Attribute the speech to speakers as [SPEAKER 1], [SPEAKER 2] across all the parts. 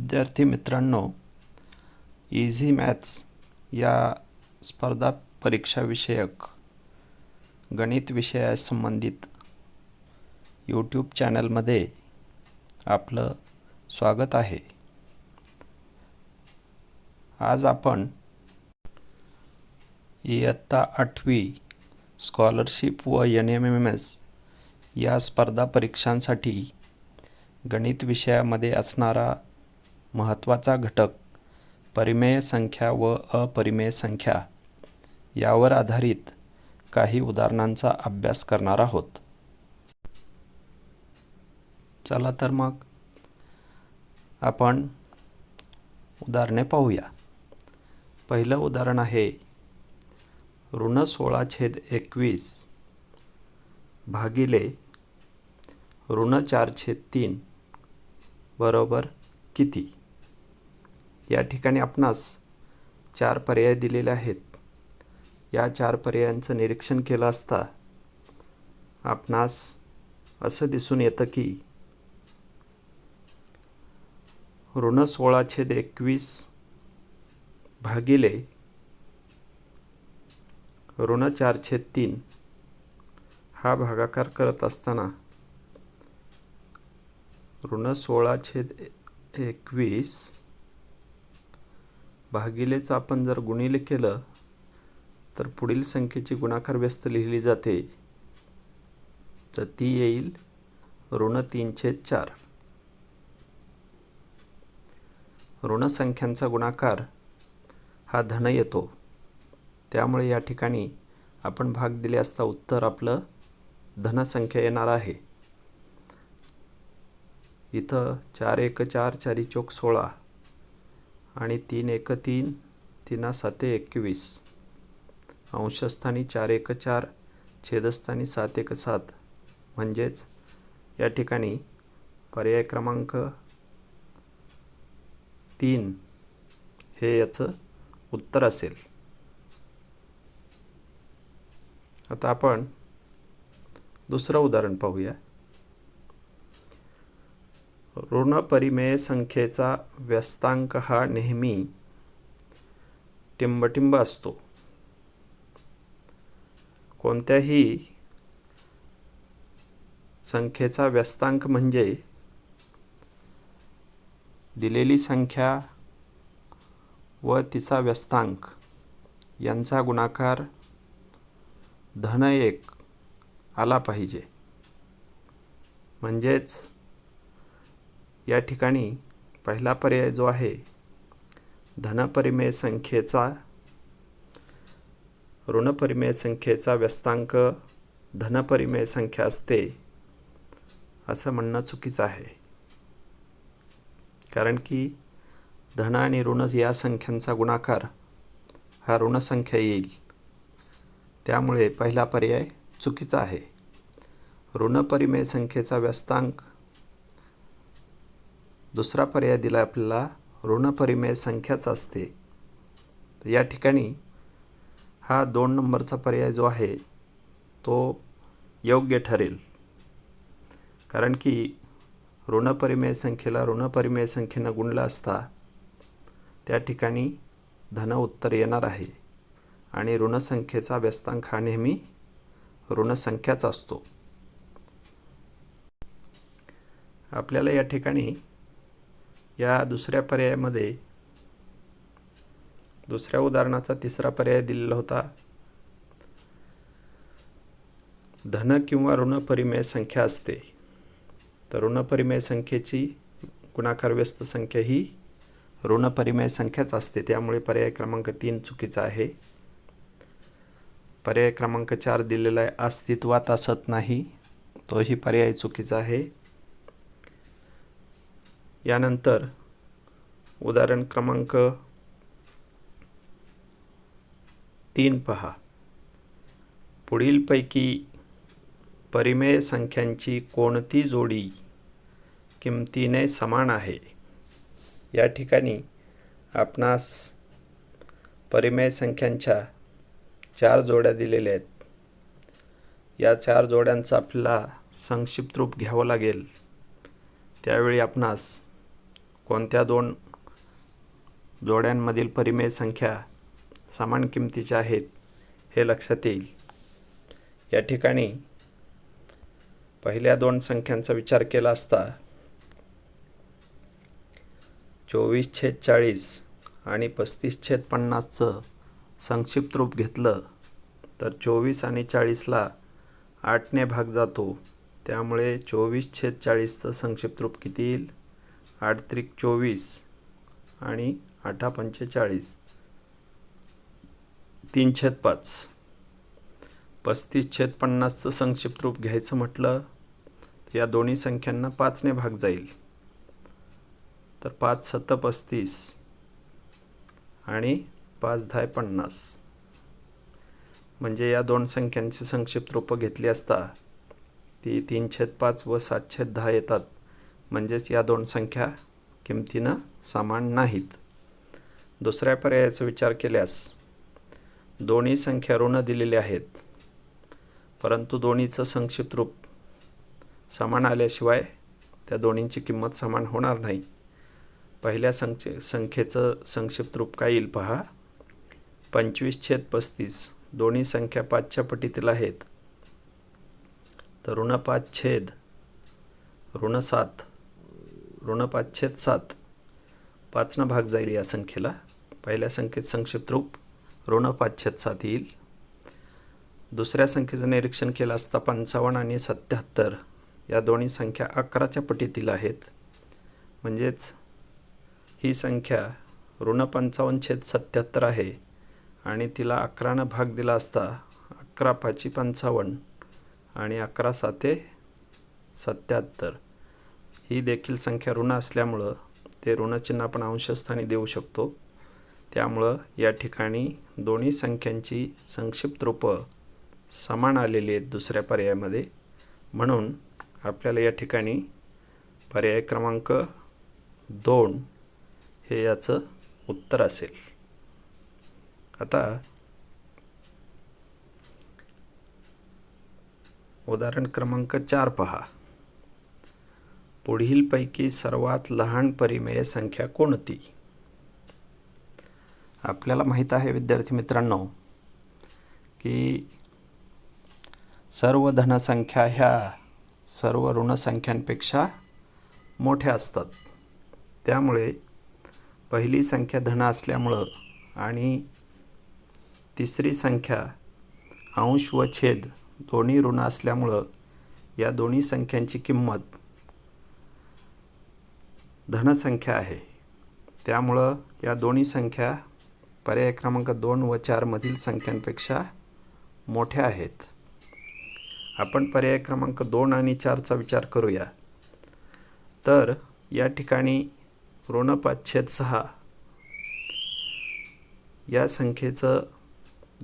[SPEAKER 1] विद्यार्थी मित्रांनो, easy maths या स्पर्धा परीक्षा विषयक गणित विषयासंबंधित यूट्यूब चॅनलमध्ये आपलं स्वागत आहे. आज आपण इयत्ता 8वी स्कॉलरशिप व NMMS या स्पर्धा परीक्षांसाठी गणित विषयामध्ये असणारा महत्त्वाचा घटक परिमेय संख्या व अपरिमेय संख्या यावर आधारित काही उदाहरणांचा अभ्यास करणार आहोत. चला तर मग आपण उदाहरणे पाहूया. पहिलं उदाहरण आहे ऋण 16/21 भागिले ऋण 4/3 बरोबर किती. या ठिकाणी आपणास 4 पर्याय दिलेले आहेत. या 4 पर्यायांचं निरीक्षण केलं असता आपणास असं दिसून येतं की ऋण 16/21 भागिले ऋण 4/3 हा भागाकार करत असताना ऋण 16/21 भागिलेचं आपण जर गुणिले केलं तर पुढील संख्येची गुणाकार व्यस्त लिहिली जाते, तर ती येईल ऋण 3/4. ऋण संख्यांचा गुणाकार हा धन येतो, त्यामुळे या ठिकाणी आपण भाग दिले असता उत्तर आपलं धनसंख्या येणार आहे. इथं 4 1 4 4 चौक 16 आणि 3 1 3 3 7 21 अंशस्थानी 4 1 4 छेदस्थानी 7 1 7 म्हणजेच या ठिकाणी पर्याय क्रमांक 3 हे याचं उत्तर असेल. आता आपण दुसरं उदाहरण पाहूया. ऋण परिमेय संख्येचा व्यस्तांक हा नेहमी टिंबटिंब असतो. कोणत्याही संख्येचा व्यस्तांक म्हणजे दिलेली संख्या व तिचा व्यस्तांक यांचा गुणाकार धन 1 आला पाहिजे. म्हणजेच या ठिकाणी पहिला पर्याय जो आहे धनपरिमेय संख्येचा ऋणपरिमेय संख्येचा व्यस्तांक धनपरिमेय संख्या असते असं म्हणणं चुकीचं आहे. कारण की धन आणि ऋण या संख्यांचा गुणाकार हा ऋणसंख्या येईल, त्यामुळे पहिला पर्याय चुकीचा आहे. ऋणपरिमेय संख्येचा व्यस्तांक दुसरा पर्याय दिला आपल्याला ऋणपरिमेय संख्याच असते. तर या ठिकाणी हा 2 नंबरचा पर्याय जो आहे तो योग्य ठरेल. कारण की ऋणपरिमेय संख्येला ऋणपरिमेय संख्येनं गुणलं असता त्या ठिकाणी धन उत्तर येणार आहे आणि ऋणसंख्येचा व्यस्तांक हा नेहमी ऋणसंख्याच असतो. आपल्याला या ठिकाणी या दुसऱ्या पर्यायामध्ये दुसऱ्या उदाहरणाचा तिसरा पर्याय दिलेला होता. धन किंवा ऋणपरिमेय संख्या असते, तर ऋणपरिमेय संख्येची गुणाकार व्यस्त संख्या ही ऋणपरिमेय संख्याच असते. त्यामुळे पर्याय क्रमांक 3 चुकीचा आहे. पर्याय क्रमांक 4 दिलेला आहे अस्तित्वात असत नाही, तोही पर्याय चुकीचा आहे. यानंतर उदाहरण क्रमांक 3 पहा. पुढीलपैकी परिमेय संख्यांची कोणती जोडी किमतीने समान आहे. या ठिकाणी आपणास परिमेय संख्यांच्या 4 जोड्या दिलेल्या आहेत. या 4 जोड्यांचा आपल्याला संक्षिप्त रूप घ्यावं लागेल. त्यावेळी आपणास कोणत्या दोन जोड्यांमधील परिमेय संख्या समान किमतीच्या आहेत हे लक्षात येईल. या ठिकाणी पहिल्या दोन संख्यांचा विचार केला असता 24/40 आणि 35/50चं संक्षिप्त रूप घेतलं तर 24 आणि 40ला 8ने भाग जातो. त्यामुळे 24/40चं संक्षिप्त रूप किती येईल? 8 त्रिक 24 आणि 8 45 3/5. 35/50चं संक्षिप्त रूप घ्यायचं म्हटलं तर या दोन्ही संख्यांना 5ने भाग जाईल. तर 5 7 35 आणि 5 10 50. म्हणजे या दोन संख्यांची संक्षिप्त रूपं घेतली असता ती 3/5 व 7/10 येतात. म्हणजेच या दोन संख्या किमतीनं समान नाहीत. दुसऱ्या पर्यायाचा विचार केल्यास दोन्ही संख्या ऋण दिलेल्या आहेत, परंतु दोन्हीचं संक्षिप्त रूप समान आल्याशिवाय त्या दोन्हींची किंमत समान होणार नाही. पहिल्या संख्येचं संक्षिप्त रूप काय येईल पहा. 25/35. दोन्ही संख्या 5च्या पटीतील आहेत, तर ऋण 5/7 ऋण 5/7 5 भाग जाईल या संख्येला. पहिल्या संख्येत संक्षिप्त रूप ऋण 5/7 येईल. दुसऱ्या संख्येचं निरीक्षण केलं असता 55 आणि 77 या दोन्ही संख्या 11च्या पटीतील आहेत. म्हणजेच ही संख्या ऋण 55/77 आहे आणि तिला 11नं भाग दिला असता 11 5 55 आणि 11 7 77. ही देखील संख्या ऋण असल्यामुळं ते ऋणचिन्ह आपण अंशस्थानी देऊ शकतो. त्यामुळं या ठिकाणी दोन्ही संख्यांची संक्षिप्त रूपं समान आलेली आहेत दुसऱ्या पर्यायामध्ये. म्हणून आपल्याला या ठिकाणी पर्याय क्रमांक 2 हे याचं उत्तर असेल. आता उदाहरण क्रमांक 4 पहा. पुढीलपैकी सर्वात लहान परिमेय संख्या कोणती? आपल्याला माहीत आहे विद्यार्थी मित्रांनो की सर्व धनसंख्या ह्या सर्व ऋणसंख्यांपेक्षा मोठ्या असतात. त्यामुळे पहिली संख्या धन असल्यामुळं आणि तिसरी संख्या अंश व छेद दोन्ही ऋण असल्यामुळं या दोन्ही संख्यांची किंमत धनसंख्या आहे. त्यामुळं या दोन्ही संख्या पर्याय क्रमांक 2 व 4 मधील संख्यांपेक्षा मोठ्या आहेत. आपण पर्याय क्रमांक 2 आणि 4चा विचार करूया. तर या ठिकाणी ऋण 5/6 या संख्येचं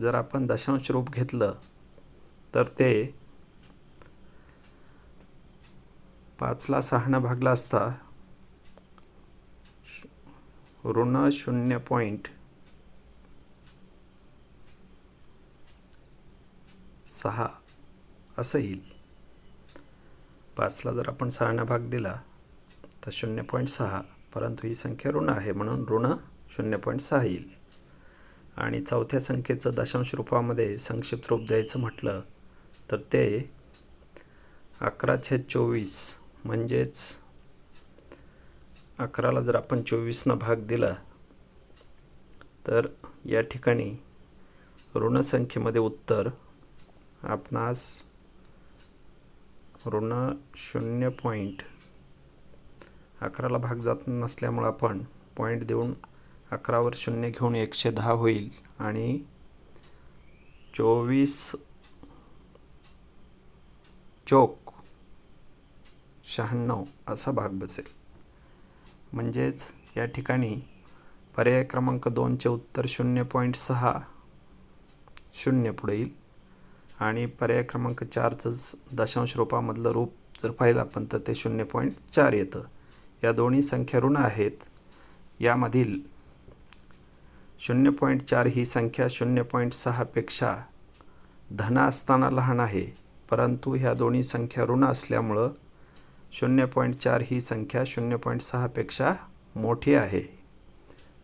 [SPEAKER 1] जर आपण दशांश रूप घेतलं तर ते 5ला 6नं भागला असता ऋण 0.6 असं येईल. 5ला जर आपण 6नं भाग दिला तर 0.6, परंतु ही संख्या ऋण आहे म्हणून ऋण 0.6 येईल. आणि चौथ्या संख्येचं दशांश रूपामध्ये संक्षिप्त रूप द्यायचं म्हटलं तर ते 11/24 म्हणजेच 11ला जर आपण 24नं भाग दिला तर या ठिकाणी ऋणसंख्येमध्ये उत्तर आपणास ऋण 0.11ला भाग जात नसल्यामुळं आपण पॉईंट देऊन 11वर 0 घेऊन 110 होईल आणि 24 चौक 96 असा भाग बसेल. म्हणजेच या ठिकाणी पर्याय क्रमांक 2चे उत्तर 0.6 0 पुढे येईल आणि पर्याय क्रमांक 4चंच दशांश रूपामधलं रूप जर पाहिलं आपण तर ते 0.4 येतं. या दोन्ही संख्या ऋण आहेत. यामधील 0.4 ही संख्या 0.6 पेक्षा धन असताना लहान आहे, परंतु ह्या दोन्ही संख्या ऋण असल्यामुळं 0.4 ही संख्या 0.6 पेक्षा मोठी आहे.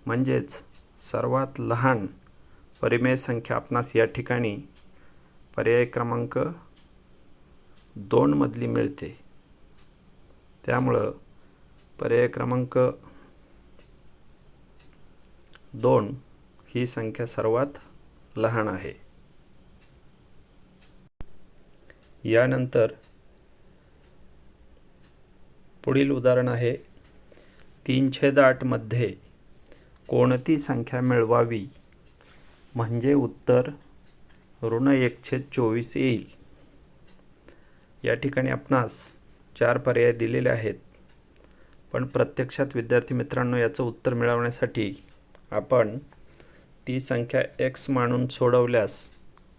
[SPEAKER 1] म्हणजेच सर्वात लहान परिमेय संख्या आपणास या ठिकाणी पर्याय क्रमांक 2 मधली मिळते. त्यामुळं पर्याय क्रमांक 2 ही संख्या सर्वात लहान आहे. यानंतर पुढील उदाहरण आहे 3/8 मध्ये कोणती संख्या मिळवावी म्हणजे उत्तर -1/24 येईल. या ठिकाणी आपणास 4 पर्याय दिलेले आहेत, पण प्रत्यक्षात विद्यार्थी मित्रांनो याचं उत्तर मिळवण्यासाठी आपण ती संख्या x मानून सोडवल्यास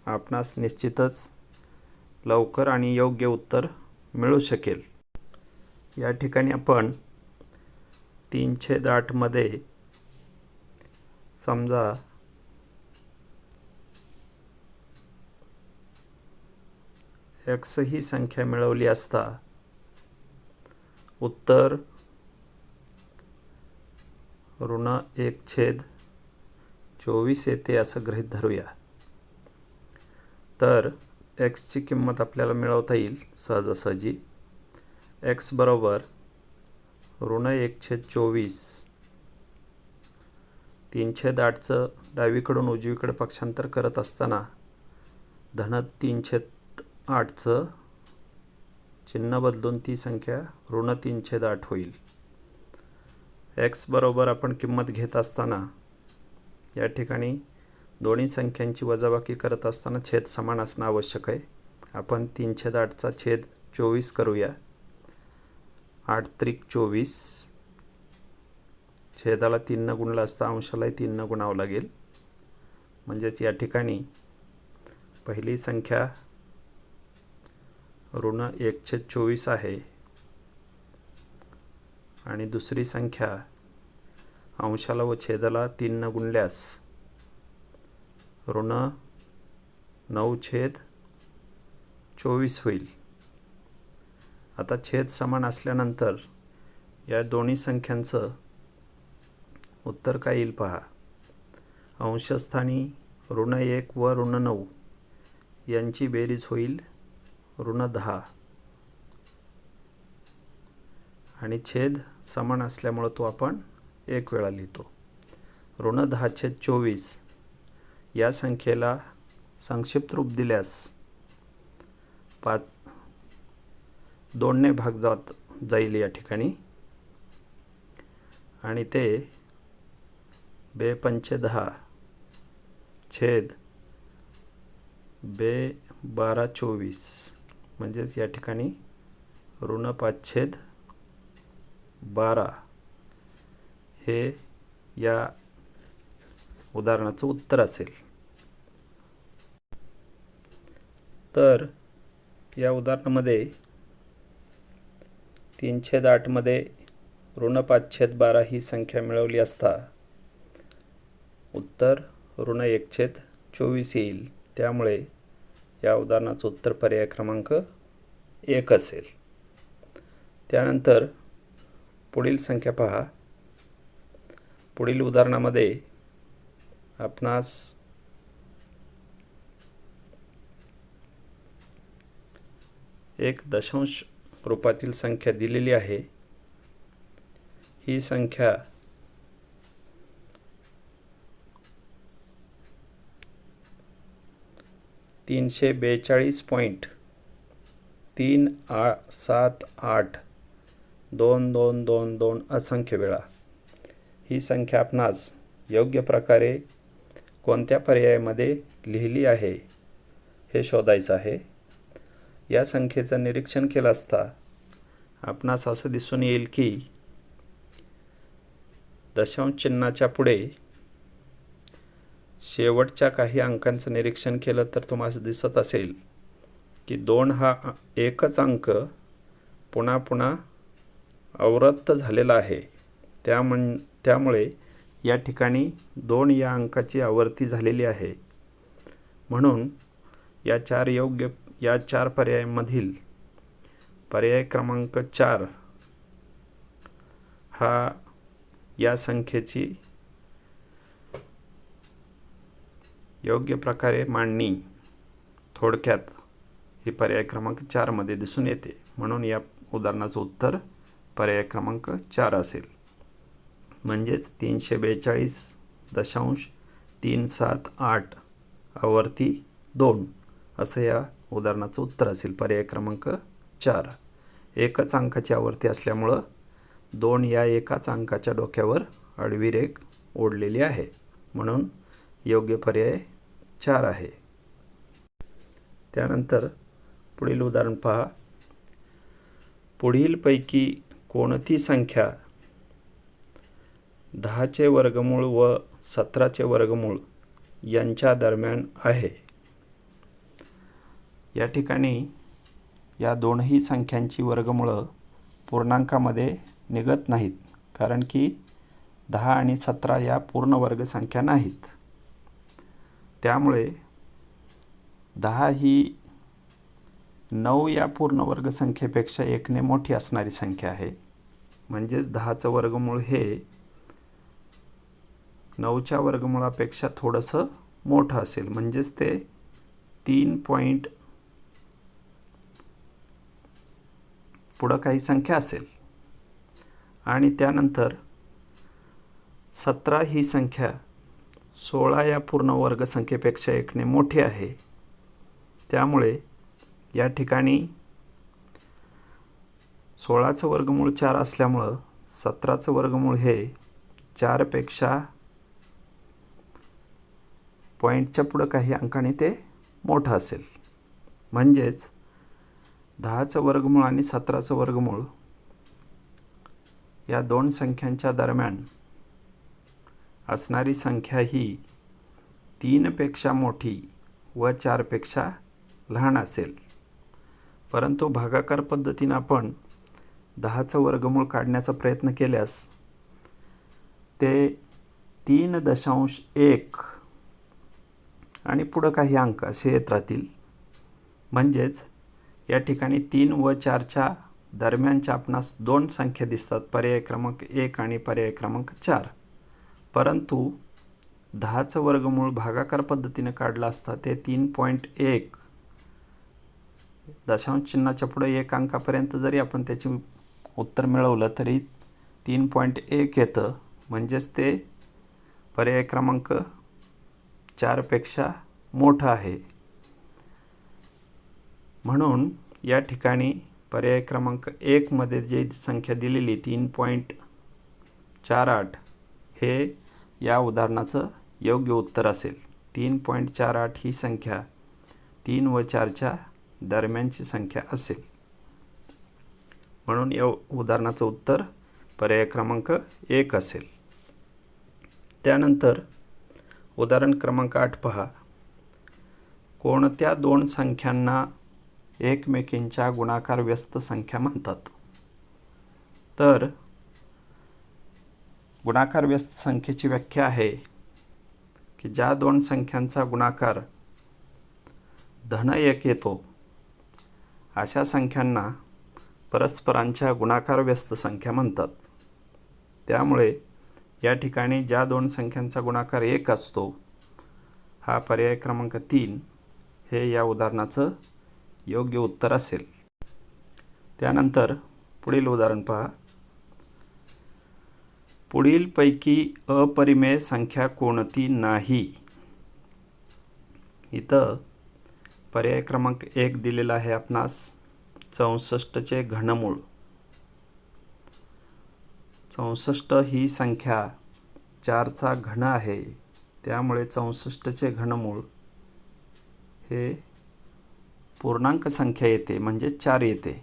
[SPEAKER 1] आपणास निश्चितच लवकर आणि योग्य उत्तर मिळू शकेल. या ठिकाणी आपण 3/8 मध्ये समजा x ही संख्या मिळवली असता उत्तर -1/24 येते असं गृहीत धरूया. तर x ची किंमत आपल्याला मिळवता येईल सहजासहजी. x बरोबर -1/24. 3/8चं डावीकडून उजवीकडे पक्षांतर करत असताना -3/8चं चिन्ह बदलून ती संख्या -3/8 होईल. x बरोबर आपण किंमत घेत असताना या ठिकाणी दोन्ही संख्यांची वजाबाकी करत असताना छेद समान असणं आवश्यक आहे. आपण 3/8चा छेद 24 करूया. 8 त्रिक 24. छेदाला 3 न गुणला असता अंशालाही 3 न गुणावं लागेल. म्हणजेच या ठिकाणी पहिली संख्या -1/24 आहे आणि दुसरी संख्या अंशाला व छेदाला 3 न गुणल्यास -9/24 होईल. आता छेद समान असल्यानंतर या दोन्ही संख्यांचं उत्तर काय येईल पहा. अंशस्थानी -1 व -9 यांची बेरीज होईल -10 आणि छेद समान असल्यामुळं तो आपण एक वेळा लिहितो. -10/24 या संख्येला संक्षिप्त रूप दिल्यास 2 ने भाग जाईल या ठिकाणी आणि ते 2×5=10 छेद 2×12=24 म्हणजेच या ठिकाणी -5/12 हे या उदाहरणाचं उत्तर असेल. तर या उदाहरणामध्ये 3/8 मध्ये -5/12 ही संख्या मिळवली असता उत्तर -1/24 येईल. त्यामुळे या उदाहरणाचं उत्तर पर्याय क्रमांक 1 असेल. त्यानंतर पुढील संख्या पहा. पुढील उदाहरणामध्ये आपणास एक दशांश रूपातील संख्या दिलेली आहे. ही संख्या 342.3782222 असंख्य वेळा ही संख्या आपणास योग्य प्रकारे कोणत्या पर्यायामध्ये लिहिली आहे हे शोधायचं आहे. या संख्येचं निरीक्षण केलं असता आपणास असं दिसून येईल की दशांश चिन्हाच्या पुढे शेवटच्या काही अंकांचं निरीक्षण केलं तर तुम्हाला दिसत असेल की 2 हा एकच अंक पुन्हा पुन्हा अवरक्त झालेला आहे. त्यामुळे या ठिकाणी 2 या अंकाची आवर्ती झालेली आहे. म्हणून या 4 पर्यायांमधील पर्याय क्रमांक 4 हा या संख्येची योग्य प्रकारे मांडणी थोडक्यात ही पर्याय क्रमांक 4 मध्ये दिसून येते. म्हणून या उदाहरणाचं उत्तर पर्याय क्रमांक 4 असेल. म्हणजेच 342.378 आवर्ती 2 असं या उदाहरणाचं उत्तर असेल. पर्याय क्रमांक 4. एकच अंकाची आवर्ती असल्यामुळं 2 या एकाच अंकाच्या डोक्यावर आडवी रेघ ओढलेली आहे. म्हणून योग्य पर्याय 4 आहे. त्यानंतर पुढील उदाहरण पहा. पुढीलपैकी कोणती संख्या 10चे वर्गमूळ व 17चे वर्गमूळ यांच्या दरम्यान आहे? या ठिकाणी या दोनही संख्यांची वर्गमूळं पूर्णांकामध्ये निघत नाहीत, कारण की 10 आणि 17 या पूर्ण वर्ग संख्या नाहीत. त्यामुळे 10 ही 9 या पूर्ण वर्ग संख्येपेक्षा 1 ने मोठी असणारी संख्या आहे. म्हणजेच 10चं वर्गमूळ हे 9च्या वर्गमूळापेक्षा थोडंसं मोठं असेल. म्हणजेच ते 3 पॉईंट पुढं काही संख्या असेल. आणि त्यानंतर 17 ही संख्या 16 या पूर्ण वर्ग संख्येपेक्षा 1 ने मोठी आहे. त्यामुळे या ठिकाणी 16चं वर्गमूळ 4 असल्यामुळं 17चं वर्गमूळ हे 4 पेक्षा पॉईंटच्या पुढं काही अंकाने ते मोठं असेल. म्हणजेच 10चं वर्गमूळ आणि 17चं वर्गमूळ या दोन संख्यांच्या दरम्यान असणारी संख्या ही 3 पेक्षा मोठी व 4 पेक्षा लहान असेल. परंतु भागाकार पद्धतीने आपण 10चं वर्गमूळ काढण्याचा प्रयत्न केल्यास ते 3.1 आणि पुढं काही अंक असे येत राहतील. म्हणजेच या ठिकाणी 3 व 4च्या दरम्यानच्या आपणास 2 संख्या दिसतात, पर्याय क्रमांक 1 आणि पर्याय क्रमांक 4. परंतु 10चं वर्गमूळ भागाकार पद्धतीने काढलं असता ते 3.1 दशांश चिन्हाच्या पुढे 1 अंकापर्यंत जरी आपण त्याचे उत्तर मिळवलं तरी 3.1 येतं. म्हणजेच ते पर्याय क्रमांक 4 पेक्षा मोठं आहे. म्हणून या ठिकाणी पर्याय क्रमांक 1 मध्ये जी संख्या दिलेली 3.48 हे या उदाहरणाचं योग्य उत्तर असेल. 3.48 ही संख्या 3 व 4च्या दरम्यानची संख्या असेल. म्हणून या उदाहरणाचं उत्तर पर्याय क्रमांक 1 असेल. त्यानंतर उदाहरण क्रमांक 8 पहा. कोणत्या दोन संख्यांना एकमेकींच्या गुणाकार व्यस्त संख्या म्हणतात? तर गुणाकार व्यस्त संख्येची व्याख्या आहे की ज्या दोन संख्यांचा गुणाकार धन 1 येतो अशा संख्यांना परस्परांच्या गुणाकार व्यस्त संख्या म्हणतात. त्यामुळे या ठिकाणी ज्या दोन संख्यांचा गुणाकार 1 असतो हा पर्याय क्रमांक 3 हे या उदाहरणाचं योग्य उत्तर असेल. त्यानंतर पुढील उदाहरण पहा. पुढीलपैकी अपरिमेय संख्या कोणती नाही? इथं पर्याय क्रमांक 1 दिलेला आहे आपणास 64चे घनमूळ. 64 ही संख्या 4चा घन आहे. त्यामुळे 64चे घनमूळ हे पूर्णांक संख्या येते, म्हणजे 4 येते.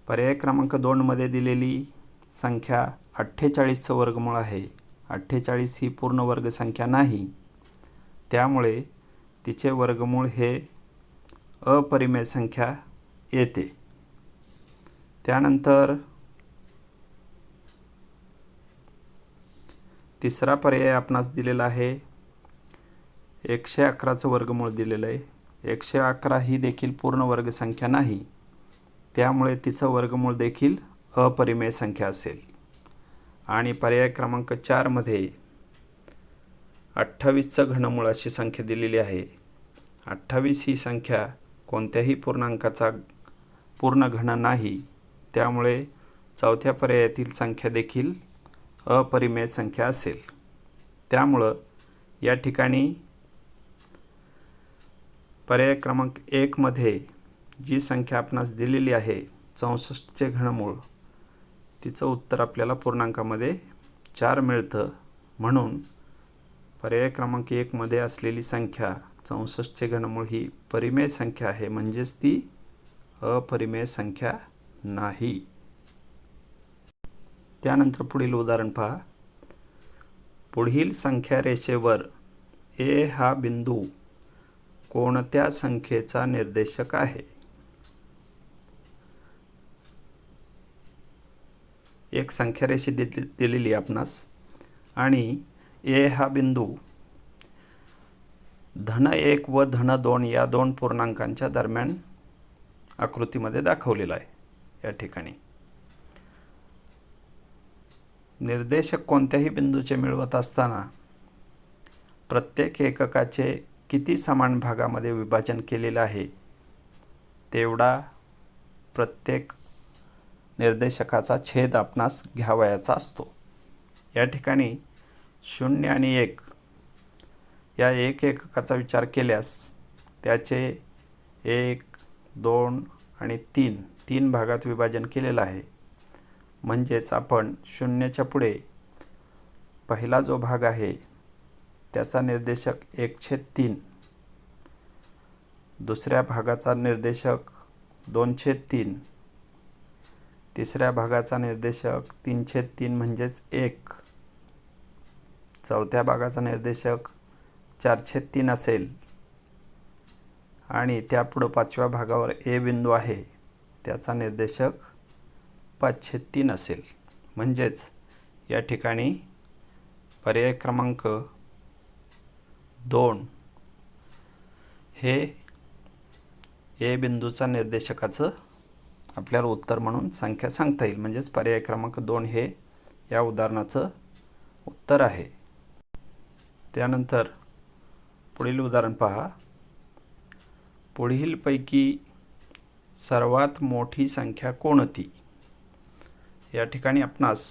[SPEAKER 1] पर्याय क्रमांक 2 मध्ये दिलेली संख्या 48चं वर्गमूळ आहे. 48 ही पूर्ण वर्ग संख्या नाही. त्यामुळे तिचे वर्गमूळ हे अपरिमेय संख्या येते. त्यानंतर तिसरा पर्याय आपणास दिलेला आहे 111चं वर्गमूळ दिलेलं आहे. 111 ही देखील पूर्ण वर्ग संख्या नाही. त्यामुळे तिचं वर्गमूळ देखील अपरिमेय संख्या असेल. आणि पर्याय क्रमांक 4 मध्ये 28चं घनमूळ अशी संख्या दिलेली आहे. 28 ही संख्या कोणत्याही पूर्णांकाचा पूर्ण घन नाही, त्यामुळे चौथ्या पर्यायातील संख्या देखील अपरिमेय संख्या असेल. त्यामुळं या ठिकाणी पर्याय क्रमांक 1 मध्ये जी संख्या आपणास दिलेली आहे 64चे घनमूळ, तिचं उत्तर आपल्याला पूर्णांकामध्ये 4 मिळतं. म्हणून पर्याय क्रमांक 1 मध्ये असलेली संख्या 64चे घनमूळ ही परिमेय संख्या आहे, म्हणजेच ती अपरिमेय संख्या नाही. त्यानंतर पुढील उदाहरण पहा. पुढील संख्या रेषेवर ए हा बिंदू कोणत्या संख्येचा निर्देशक आहे? एक संख्या रेषा दिलेली आपणास आणि ए हा बिंदू -1 व -2 या दोन पूर्णांकांच्या दरम्यान आकृतीमध्ये दाखवलेला आहे. या ठिकाणी निर्देशक कोणत्याही बिंदूचे मिळवत असताना प्रत्येक एककाचे किती समान भागामध्ये विभाजन केलेले आहे तेवढा प्रत्येक निर्देशकाचा छेद आपणास घ्यावयाचा असतो. या ठिकाणी 0 आणि 1 या एक एककाचा विचार केल्यास त्याचे 1, 2 आणि 3 भागात विभाजन केलेलं आहे. म्हणजेच आपण 0च्या पुढे पहिला जो भाग आहे त्याचा निर्देशक 1/3, दुसऱ्या भागाचा निर्देशक 2/3, तिसऱ्या भागाचा निर्देशक 3/3 म्हणजेच 1, चौथ्या भागाचा निर्देशक 4/3 असेल आणि त्यापुढं 5व्या भागावर ए बिंदू आहे त्याचा निर्देशक 5/3 असेल. म्हणजेच या ठिकाणी पर्याय क्रमांक 2 हे ए बिंदूचा निर्देशकाचं आपल्याला उत्तर म्हणून संख्या सांगता येईल. म्हणजेच पर्याय क्रमांक 2 हे या उदाहरणाचं उत्तर आहे. त्यानंतर पुढील उदाहरण पहा. पुढीलपैकी सर्वात मोठी संख्या कोणती? या ठिकाणी आपणास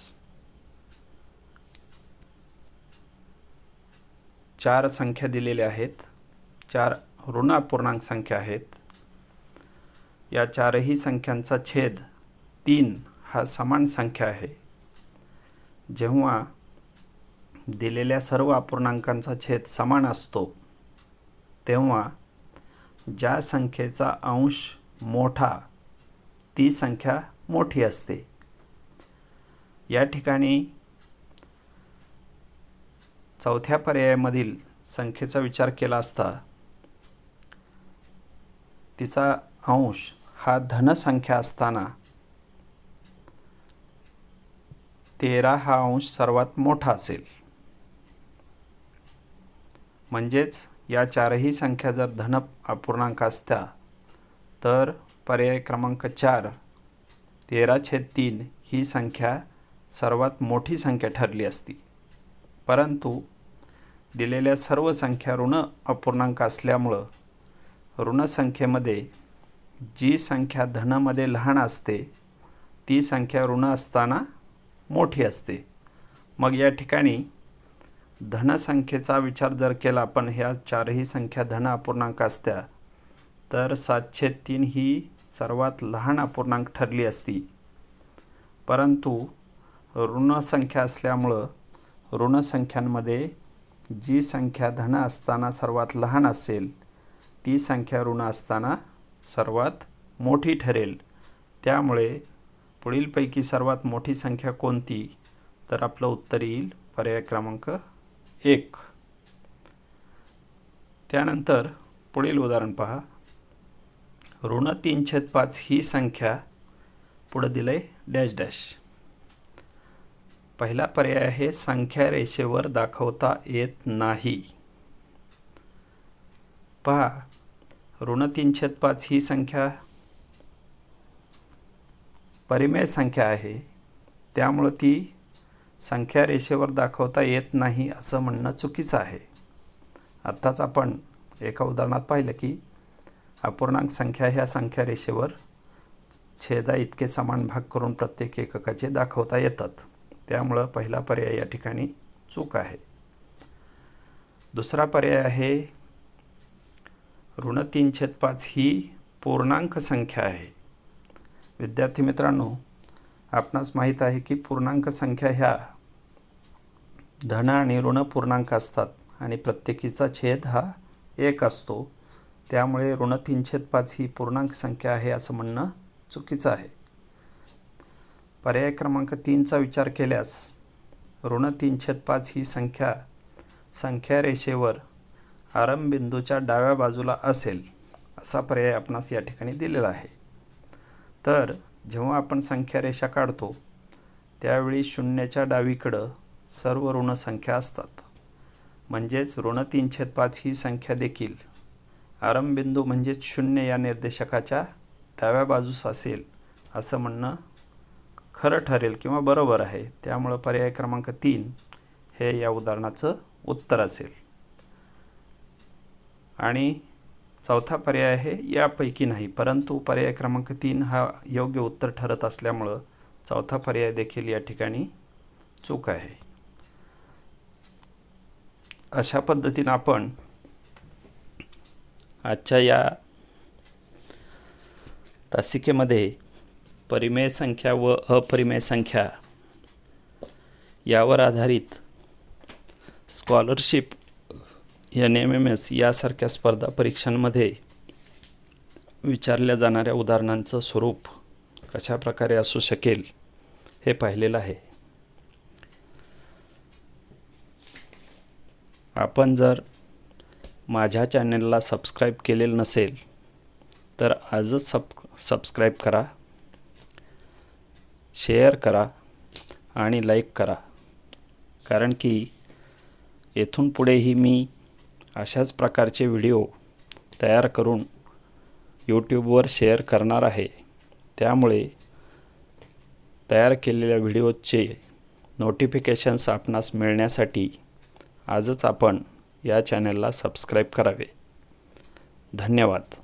[SPEAKER 1] 4 संख्या दिलेल्या आहेत. 4 ऋण अपूर्णांक संख्या आहेत. या चारही संख्यांचा छेद 3 हा समान संख्या आहे. जेव्हा दिलेल्या सर्व अपूर्णांकांचा छेद समान असतो तेव्हा ज्या संख्येचा अंश मोठा ती संख्या मोठी असते. या ठिकाणी चौथ्या पर्यायामधील संख्येचा विचार केला असता तिचा अंश हा धन संख्या असताना 13 हा अंश सर्वात मोठा असेल. म्हणजेच या चारही संख्या जर धन अपूर्णांक असत्या तर पर्याय क्रमांक 4 13/3 ही संख्या सर्वात मोठी संख्या ठरली असती. परंतु दिलेल्या सर्व संख्या ऋण अपूर्णांक असल्यामुळं ऋण संख्येमध्ये जी संख्या धनमध्ये लहान असते ती संख्या ऋण असताना मोठी असते. मग या ठिकाणी धनसंख्येचा विचार जर केला आपण, ह्या चारही संख्या धन अपूर्णांक असत्या तर 7/3 ही सर्वात लहान अपूर्णांक ठरली असती. परंतु ऋण संख्या असल्यामुळं ऋण संख्यांमध्ये जी संख्या धन असताना सर्वात लहान असेल ती संख्या ऋण असताना सर्वात मोठी ठरेल. त्यामुळे पुढीलपैकी सर्वात मोठी संख्या कोणती? तर आपलं उत्तर येईल पर्याय क्रमांक 1. त्यानंतर पुढील उदाहरण पहा. ऋण 3/5 ही संख्या पुढे दिलंय डॅश डॅश. पहिला पर्याय आहे संख्या रेषेवर दाखवता येत नाही. पहा, ऋण 3/5 ही संख्या परिमेय संख्या आहे, त्यामुळे ती संख्या रेषेवर दाखवता येत नाही असं म्हणणं चुकीचं आहे. आत्ताच आपण एका उदाहरणात पाहिलं की अपूर्णांक संख्या ह्या संख्या रेषेवर छेदा इतके समान भाग करून प्रत्येक एककाचे दाखवता येतात. त्यामुळं पहिला पर्याय या ठिकाणी चूक आहे. दुसरा पर्याय आहे ऋण 3/5 ही पूर्णांक संख्या आहे. विद्यार्थी मित्रांनो, आपणास माहीत आहे की पूर्णांक संख्या ह्या धन आणि ऋण पूर्णांक असतात आणि प्रत्येकीचा छेद हा 1 असतो. त्यामुळे ऋण 3/5 ही पूर्णांक संख्या आहे असं म्हणणं चुकीचं आहे. पर्याय क्रमांक 3चा विचार केल्यास ऋण 3/5 ही संख्या रेषेवर आरंभबिंदूच्या डाव्या बाजूला असेल असा पर्याय आपणास या ठिकाणी दिलेला आहे. तर जेव्हा आपण संख्या रेषा काढतो त्यावेळी शून्याच्या डावीकडं सर्व ऋण संख्या असतात. म्हणजेच ऋण 3/5 ही संख्या देखील आरंभबिंदू म्हणजेच 0 या निर्देशकाच्या डाव्या बाजूस असेल असं म्हणणं खरं ठरेल किंवा बरोबर आहे. त्यामुळं पर्याय क्रमांक 3 हे या उदाहरणाचं उत्तर असेल. आणि चौथा पर्याय आहे यापैकी नाही, परंतु पर्याय क्रमांक 3 हा योग्य उत्तर ठरत असल्यामुळं चौथा पर्याय देखील या ठिकाणी चूक आहे. अशा पद्धतीनं आपण आजच्या या तासिकेमध्ये परिमेय संख्या व अपरिमेय संख्या यावर आधारित स्कॉलरशिप NMMS यासारख्या स्पर्धा परीक्षांमध्ये विचारल्या जाणाऱ्या उदाहरणांचं स्वरूप कशा प्रकारे असू शकेल हे पाहिलेलं आहे. आपण जर माझ्या चॅनलला सबस्क्राईब केलेलं नसेल तर आजच सबस्क्राईब करा, शेअर करा आणि लाईक करा. कारण की येथून पुढेही मी अशाच प्रकारचे व्हिडिओ तयार करून यूट्यूबवर शेअर करणार आहे. त्यामुळे तयार केलेल्या व्हिडिओचे नोटिफिकेशन्स आपणास मिळण्यासाठी आजच आपण या चॅनलला सबस्क्राईब करावे. धन्यवाद.